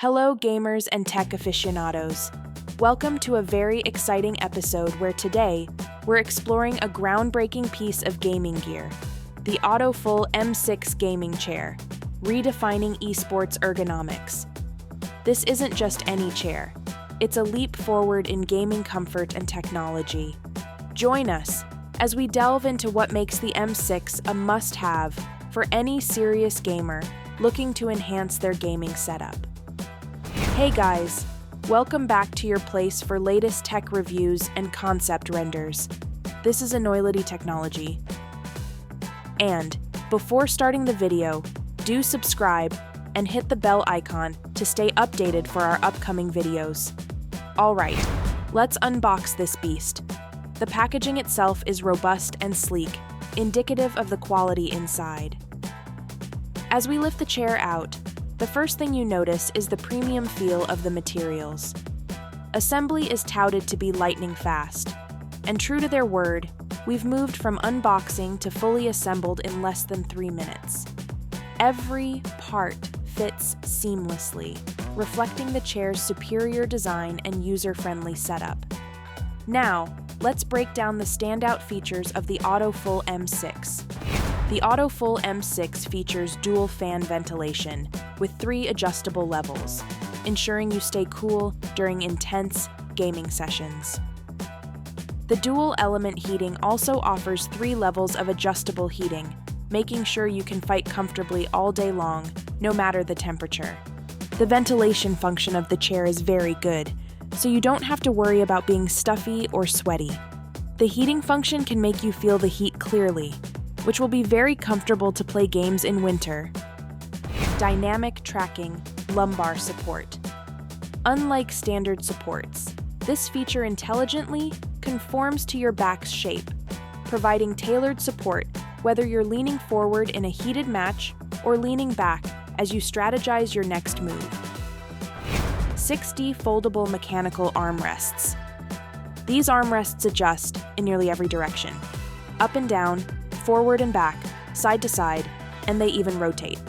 Hello, gamers and tech aficionados. Welcome to a very exciting episode where today we're exploring a groundbreaking piece of gaming gear, the Autoful M6 Gaming Chair, redefining esports ergonomics. This isn't just any chair. It's a leap forward in gaming comfort and technology. Join us as we delve into what makes the M6 a must-have for any serious gamer looking to enhance their gaming setup. Hey guys, welcome back to your place for latest tech reviews and concept renders. This is Enoylity Technology. And before starting the video, do subscribe and hit the bell icon to stay updated for our upcoming videos. Alright, let's unbox this beast. The packaging itself is robust and sleek, indicative of the quality inside. As we lift the chair out, the first thing you notice is the premium feel of the materials. Assembly is touted to be lightning fast, and true to their word, we've moved from unboxing to fully assembled in less than 3 minutes. Every part fits seamlessly, reflecting the chair's superior design and user-friendly setup. Now, let's break down the standout features of the Autoful M6. The Autoful M6 features dual fan ventilation with 3 adjustable levels, ensuring you stay cool during intense gaming sessions. The dual element heating also offers 3 levels of adjustable heating, making sure you can fight comfortably all day long, no matter the temperature. The ventilation function of the chair is very good, so you don't have to worry about being stuffy or sweaty. The heating function can make you feel the heat clearly, which will be very comfortable to play games in winter. Dynamic tracking lumbar support. Unlike standard supports, this feature intelligently conforms to your back's shape, providing tailored support whether you're leaning forward in a heated match or leaning back as you strategize your next move. 6D foldable mechanical armrests. These armrests adjust in nearly every direction, up and down, forward and back, side to side, and they even rotate.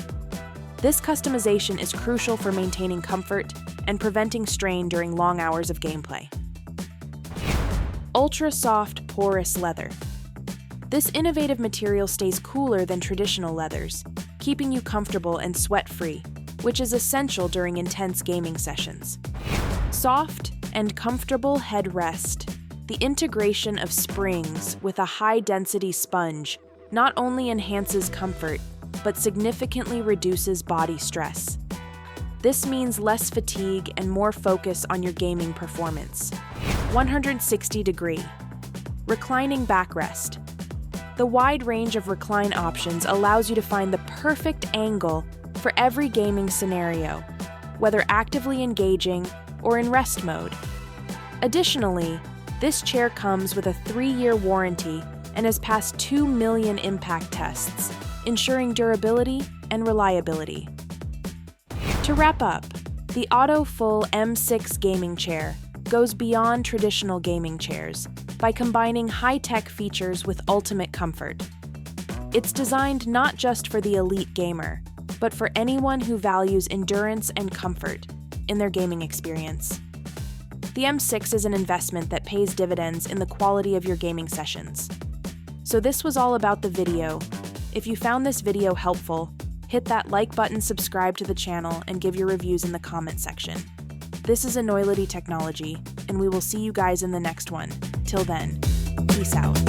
This customization is crucial for maintaining comfort and preventing strain during long hours of gameplay. Ultra-soft porous leather. This innovative material stays cooler than traditional leathers, keeping you comfortable and sweat-free, which is essential during intense gaming sessions. Soft and comfortable headrest. The integration of springs with a high-density sponge not only enhances comfort, but significantly reduces body stress. This means less fatigue and more focus on your gaming performance. 160-degree. Reclining backrest. The wide range of recline options allows you to find the perfect angle for every gaming scenario, whether actively engaging or in rest mode. Additionally, this chair comes with a 3-year warranty and has passed 2 million impact tests, ensuring durability and reliability. To wrap up, the Autoful M6 Gaming Chair goes beyond traditional gaming chairs by combining high-tech features with ultimate comfort. It's designed not just for the elite gamer, but for anyone who values endurance and comfort in their gaming experience. The M6 is an investment that pays dividends in the quality of your gaming sessions. So this was all about the video. If you found this video helpful, hit that like button, subscribe to the channel, and give your reviews in the comment section. This is Enoylity Technology, and we will see you guys in the next one. Till then, peace out.